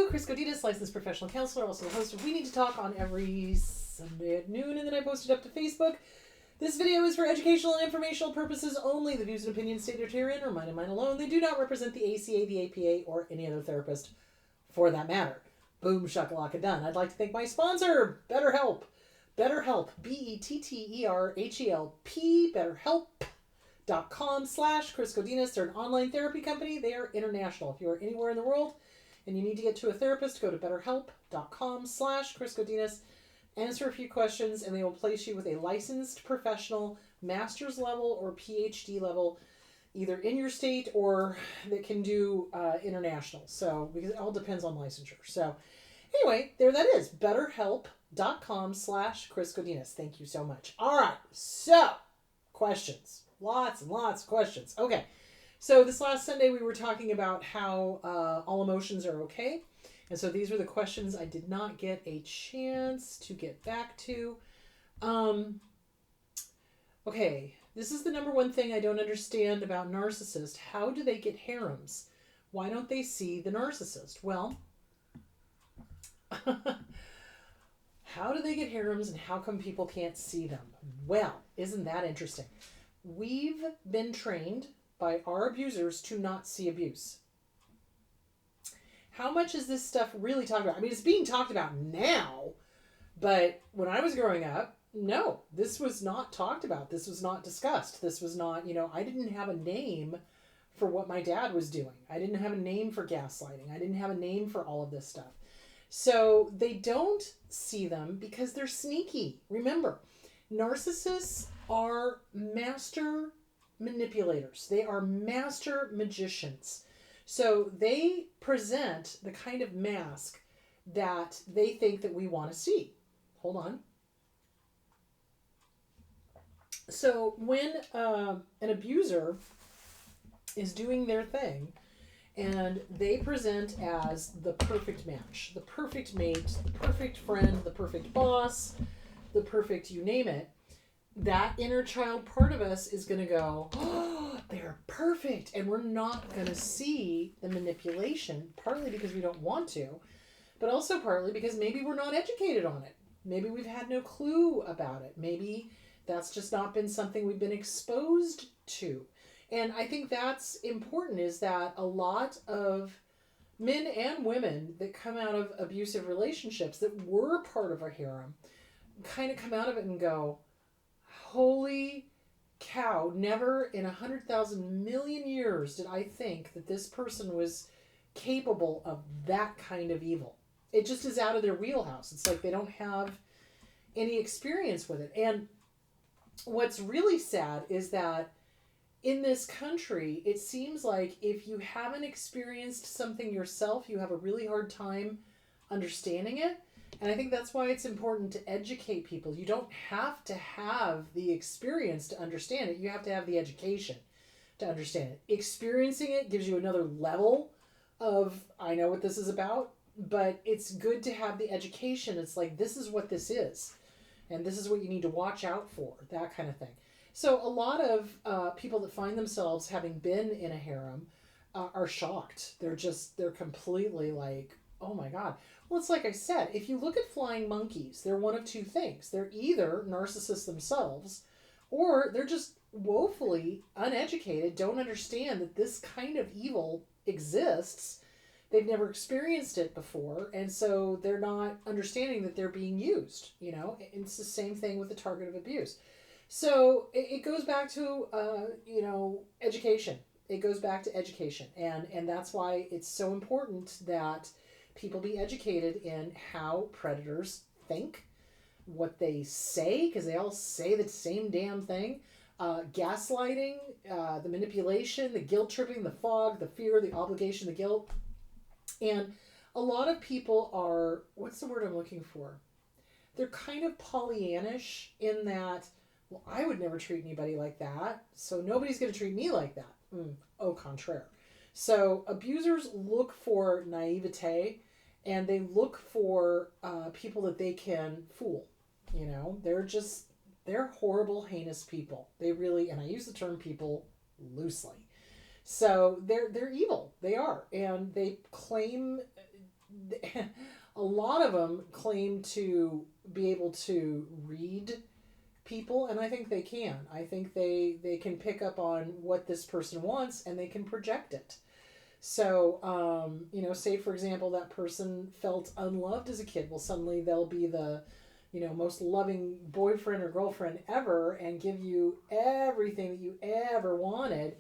Chris Godinez, licensed professional counselor, also the host of We Need to Talk on every Sunday at noon, and then I post it up to Facebook. This video is for educational and informational purposes only. The views and opinions stated herein are mine and mine alone. They do not represent the ACA, the APA, or any other therapist for that matter. Boom, shakalaka, done. I'd like to thank my sponsor, BetterHelp. BetterHelp, BetterHelp, BetterHelp.com/Chris Godinez. They're an online therapy company. They are international. If you are anywhere in the world and you need to get to a therapist, go to BetterHelp.com/Chris Godinez. Answer a few questions, and they will place you with a licensed professional, master's level or PhD level, either in your state or that can do international. So, because it all depends on licensure. So, anyway, there that is. BetterHelp.com/Chris Godinez. Thank you so much. All right. So, questions. Lots and lots of questions. Okay. So, this last Sunday we were talking about how all emotions are okay. And so these were the questions I did not get a chance to get back to. Okay, this is the number one thing I don't understand about narcissists. How do they get harems? Why don't they see the narcissist? Well, how do they get harems and how come people can't see them? Well, isn't that interesting? We've been trained by our abusers to not see abuse. How much is this stuff really talked about? I mean, it's being talked about now, but when I was growing up, no, this was not talked about. This was not discussed. This was not, I didn't have a name for what my dad was doing. I didn't have a name for gaslighting. I didn't have a name for all of this stuff. So they don't see them because they're sneaky. Remember, narcissists are master manipulators. They are master magicians. So they present the kind of mask that they think that we want to see. Hold on. So when an abuser is doing their thing and they present as the perfect match, the perfect mate, the perfect friend, the perfect boss, the perfect you name it, that inner child part of us is going to go, oh, they're perfect. And we're not going to see the manipulation, partly because we don't want to, but also partly because maybe we're not educated on it. Maybe we've had no clue about it. Maybe that's just not been something we've been exposed to. And I think that's important, is that a lot of men and women that come out of abusive relationships that were part of a harem kind of come out of it and go, holy cow, never in 100,000 million years did I think that this person was capable of that kind of evil. It just is out of their wheelhouse. It's like they don't have any experience with it. And what's really sad is that in this country, it seems like if you haven't experienced something yourself, you have a really hard time understanding it. And I think that's why it's important to educate people. You don't have to have the experience to understand it. You have to have the education to understand it. Experiencing it gives you another level of, I know what this is about, but it's good to have the education. It's like, this is what this is, and this is what you need to watch out for, that kind of thing. So a lot of people that find themselves having been in a harem are shocked. They're completely like, oh my God. Well, it's like I said, if you look at flying monkeys, they're one of two things. They're either narcissists themselves, or they're just woefully uneducated, don't understand that this kind of evil exists. They've never experienced it before, and so they're not understanding that they're being used. It's the same thing with the target of abuse. So it goes back to, education. It goes back to education, and that's why it's so important that people be educated in how predators think, what they say, because they all say the same damn thing. Gaslighting, the manipulation, the guilt tripping, the fog, the fear, the obligation, the guilt. And a lot of people are, what's the word I'm looking for? They're kind of Pollyannish in that, well, I would never treat anybody like that, so nobody's going to treat me like that. Au contraire. So abusers look for naivete, and they look for people that they can fool. They're horrible, heinous people. They really, and I use the term people loosely. So they're evil. They are. And they claim a lot of them claim to be able to read people, and I think they can. I think they can pick up on what this person wants, and they can project it. So, say for example, that person felt unloved as a kid. Well, suddenly they'll be the, most loving boyfriend or girlfriend ever and give you everything that you ever wanted.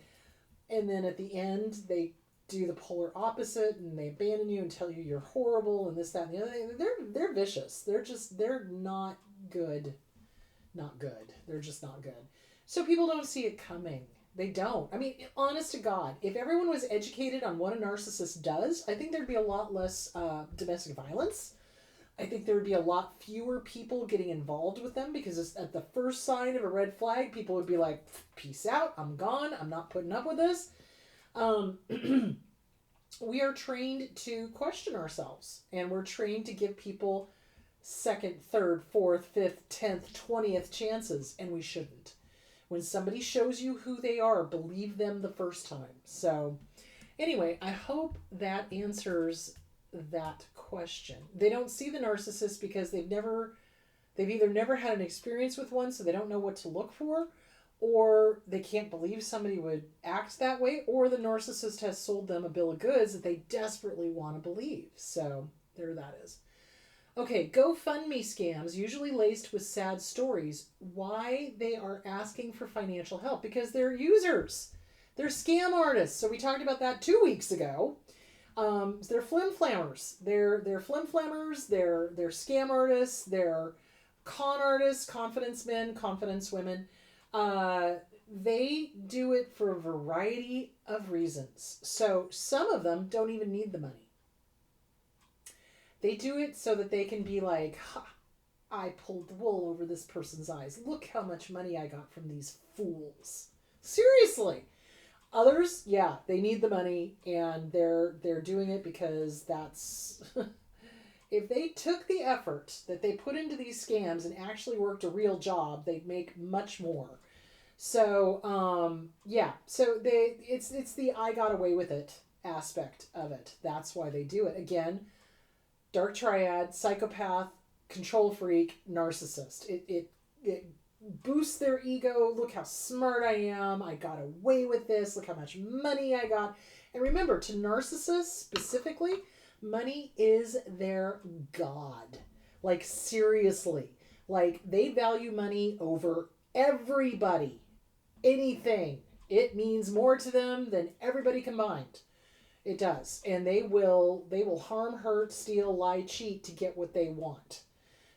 And then at the end, they do the polar opposite and they abandon you and tell you you're horrible and this, that, and the other thing. They're vicious. They're not good. Not good. They're just not good. So people don't see it coming. They don't. I mean, honest to God, if everyone was educated on what a narcissist does, I think there'd be a lot less domestic violence. I think there would be a lot fewer people getting involved with them because at the first sign of a red flag, people would be like, peace out, I'm gone, I'm not putting up with this. We are trained to question ourselves, and we're trained to give people second, third, fourth, fifth, 10th, 20th chances, and we shouldn't. When somebody shows you who they are, believe them the first time. So anyway, I hope that answers that question. They don't see the narcissist because they've either never had an experience with one, so they don't know what to look for, or they can't believe somebody would act that way, or the narcissist has sold them a bill of goods that they desperately want to believe. So there that is. Okay, GoFundMe scams, usually laced with sad stories. Why they are asking for financial help? Because they're users. They're scam artists. So we talked about that 2 weeks ago. They're flim-flammers. They're flim-flammers. They're scam artists. They're con artists, confidence men, confidence women. They do it for a variety of reasons. So some of them don't even need the money. They do it so that they can be like, ha, I pulled the wool over this person's eyes. Look how much money I got from these fools. Seriously. Others, yeah, they need the money and they're doing it because that's... If they took the effort that they put into these scams and actually worked a real job, they'd make much more. So, So it's the I got away with it aspect of it. That's why they do it. Again, dark triad, psychopath, control freak, narcissist. It boosts their ego. Look how smart I am. I got away with this. Look how much money I got. And remember, to narcissists specifically, money is their god. Like, seriously. Like, they value money over everybody. Anything. It means more to them than everybody combined. It does. And they will harm, hurt, steal, lie, cheat to get what they want.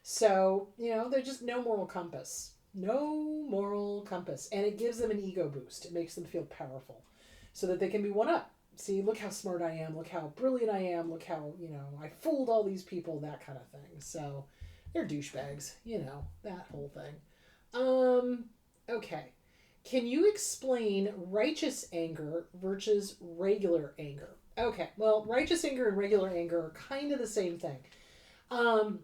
So, they're just no moral compass. No moral compass. And it gives them an ego boost. It makes them feel powerful so that they can be one up. See, look how smart I am. Look how brilliant I am. Look how, I fooled all these people, that kind of thing. So they're douchebags, that whole thing. Okay. Can you explain righteous anger versus regular anger? Okay, well, righteous anger and regular anger are kind of the same thing. But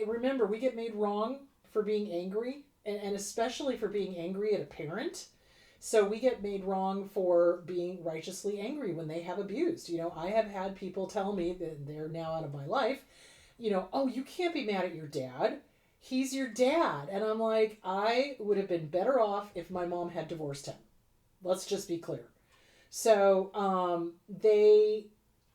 remember, we get made wrong for being angry, and especially for being angry at a parent. So we get made wrong for being righteously angry when they have abused. I have had people tell me that they're now out of my life, oh, you can't be mad at your dad. He's your dad. And I'm like, I would have been better off if my mom had divorced him. Let's just be clear. So they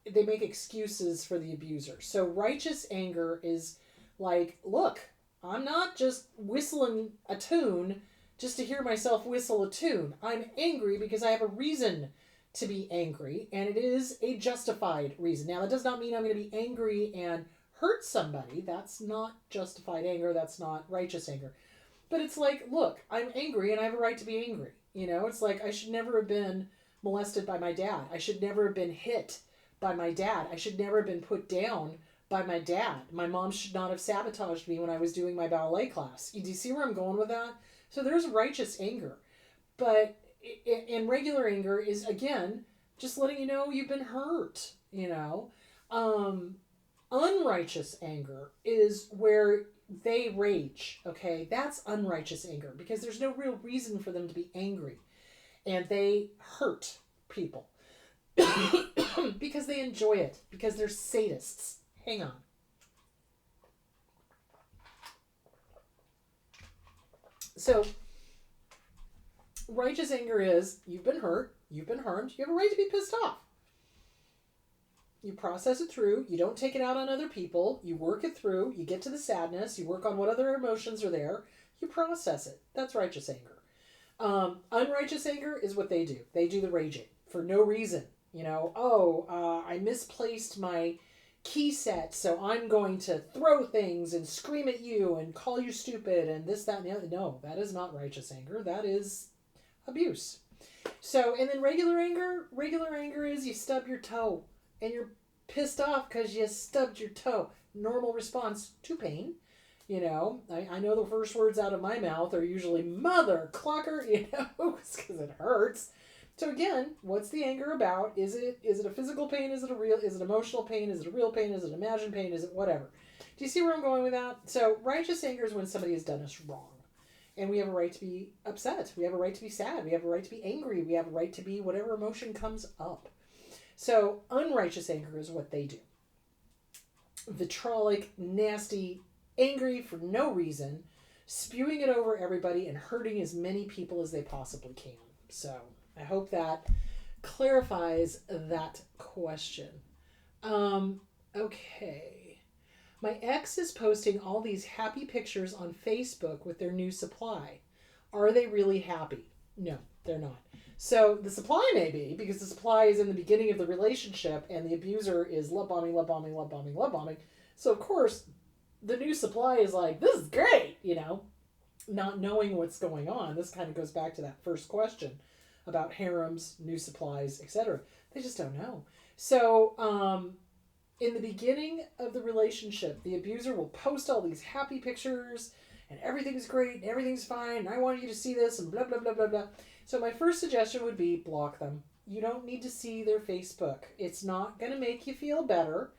make excuses for the abuser. So righteous anger is like, look, I'm not just whistling a tune just to hear myself whistle a tune. I'm angry because I have a reason to be angry, and it is a justified reason. Now, that does not mean I'm going to be angry and hurt somebody. That's not justified anger. That's not righteous anger. But it's like, look, I'm angry and I have a right to be angry. It's like I should never have been molested by my dad. I should never have been hit by my dad. I should never have been put down by my dad. My mom should not have sabotaged me when I was doing my ballet class. Do you see where I'm going with that? So there's righteous anger. But in regular anger is, again, just letting you know you've been hurt, Unrighteous anger is where they rage, okay? That's unrighteous anger because there's no real reason for them to be angry. And they hurt people. because they enjoy it, because they're sadists. Hang on. So, righteous anger is, you've been hurt, you've been harmed, you have a right to be pissed off. You process it through, you don't take it out on other people, you work it through, you get to the sadness, you work on what other emotions are there, you process it. That's righteous anger. Unrighteous anger is what they do. They do the raging for no reason. You know, I misplaced my key set, so I'm going to throw things and scream at you and call you stupid and this, that, and the other. No, that is not righteous anger. That is abuse. So, and then regular anger is you stub your toe and you're pissed off because you stubbed your toe. Normal response to pain. You know, I know the first words out of my mouth are usually mother clucker, you know, because it hurts. So again, what's the anger about? Is it a physical pain? Is it emotional pain? Is it a real pain? Is it imagined pain? Is it whatever? Do you see where I'm going with that? So righteous anger is when somebody has done us wrong. And we have a right to be upset. We have a right to be sad. We have a right to be angry. We have a right to be whatever emotion comes up. So unrighteous anger is what they do. Vitriolic, nasty, angry for no reason, spewing it over everybody and hurting as many people as they possibly can. So I hope that clarifies that question. Okay. My ex is posting all these happy pictures on Facebook with their new supply. Are they really happy? No, they're not. So the supply may be, because the supply is in the beginning of the relationship and the abuser is love bombing, love bombing, love bombing, love bombing. So of course, the new supply is like, this is great, you know, not knowing what's going on. This kind of goes back to that first question about harems, new supplies, etc. They just don't know. So in the beginning of the relationship, the abuser will post all these happy pictures and everything's great and everything's fine and I want you to see this and blah, blah, blah, blah, blah. So my first suggestion would be block them. You don't need to see their Facebook. It's not going to make you feel better.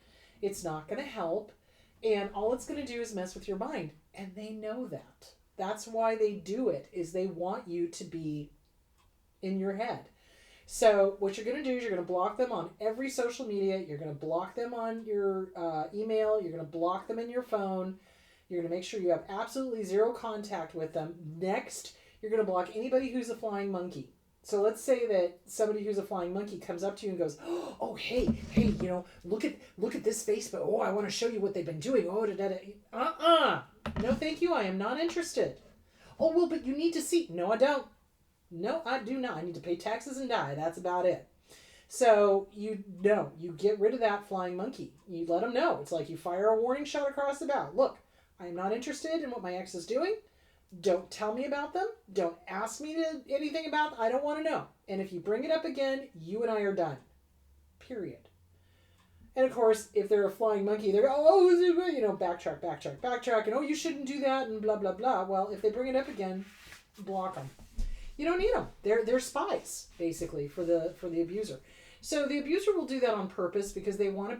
It's not going to help. And all it's going to do is mess with your mind. And they know that. That's why they do it, is they want you to be in your head. So what you're going to do is you're going to block them on every social media. You're going to block them on your email. You're going to block them in your phone. You're going to make sure you have absolutely zero contact with them. Next, you're going to block anybody who's a flying monkey. So let's say that somebody who's a flying monkey comes up to you and goes, oh, hey, you know, look at this Facebook. Oh, I want to show you what they've been doing. Oh, no, thank you. I am not interested. Oh, well, but you need to see. No, I don't. No, I do not. I need to pay taxes and die. That's about it. So you get rid of that flying monkey. You let them know. It's like you fire a warning shot across the bow. Look, I am not interested in what my ex is doing. Don't tell me about them. Don't ask me anything about them. I don't want to know. And if you bring it up again, you and I are done. Period. And of course, if they're a flying monkey, they're, backtrack. And, you shouldn't do that and blah, blah, blah. Well, if they bring it up again, block them. You don't need them. They're spies, basically, for the abuser. So the abuser will do that on purpose because they want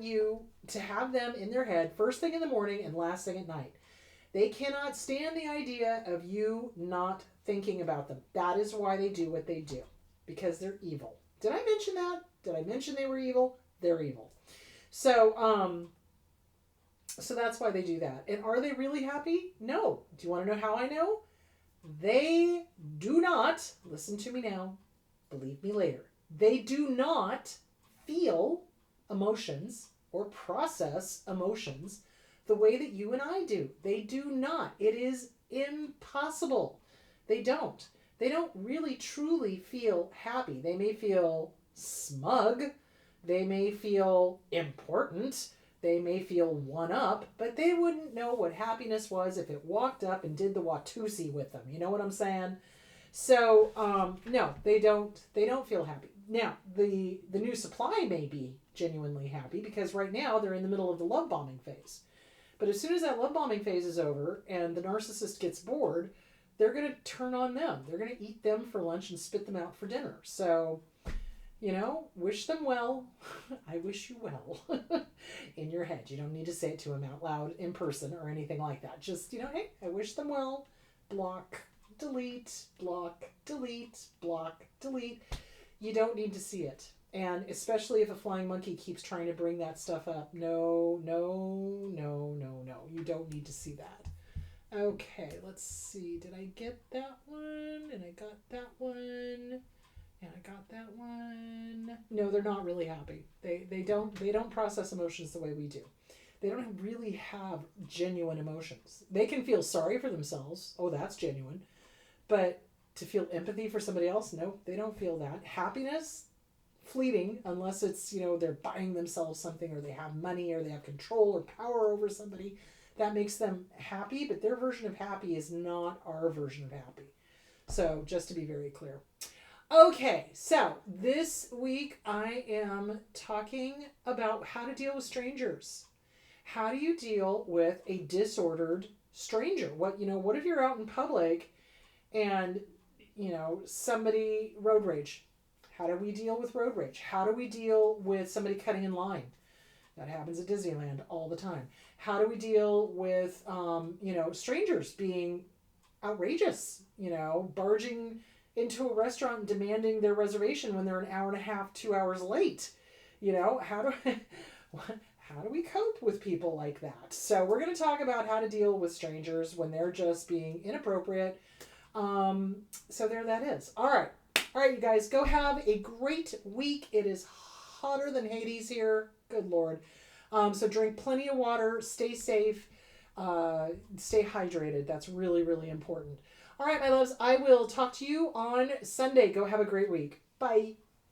you to have them in their head first thing in the morning and last thing at night. They cannot stand the idea of you not thinking about them. That is why they do what they do. Because they're evil. Did I mention that? Did I mention they were evil? They're evil. So that's why they do that. And are they really happy? No. Do you want to know how I know? They do not, listen to me now, believe me later, they do not feel emotions or process emotions the way that you and I do. They do not. It is impossible. They don't. They don't really truly feel happy. They may feel smug. They may feel important. They may feel one up, but they wouldn't know what happiness was if it walked up and did the Watusi with them. You know what I'm saying? So, no, they don't feel happy. Now, the new supply may be genuinely happy because right now they're in the middle of the love bombing phase. But as soon as that love bombing phase is over and the narcissist gets bored, they're going to turn on them. They're going to eat them for lunch and spit them out for dinner. So, wish them well. I wish you well in your head. You don't need to say it to them out loud in person or anything like that. Just, hey, I wish them well. Block, delete, block, delete, block, delete. You don't need to see it. And especially if a flying monkey keeps trying to bring that stuff up. No, no, no, no, no. You don't need to see that. Okay, let's see. Did I get that one? And I got that one. And I got that one. No, they're not really happy. They don't process emotions the way we do. They don't really have genuine emotions. They can feel sorry for themselves. Oh, that's genuine. But to feel empathy for somebody else, no, they don't feel that. Happiness, fleeting, unless it's, they're buying themselves something, or they have money, or they have control or power over somebody. That makes them happy, but their version of happy is not our version of happy. So just to be very clear. Okay, so this week I am talking about how to deal with strangers. How do you deal with a disordered stranger? What if you're out in public and, somebody road rage? How do we deal with road rage? How do we deal with somebody cutting in line? That happens at Disneyland all the time. How do we deal with, strangers being outrageous, barging into a restaurant and demanding their reservation when they're an hour and a half, 2 hours late? How do we cope with people like that? So we're going to talk about how to deal with strangers when they're just being inappropriate. So there that is. All right, you guys, go have a great week. It is hotter than Hades here. Good Lord. So drink plenty of water, stay safe, stay hydrated. That's really, really important. All right, my loves, I will talk to you on Sunday. Go have a great week. Bye.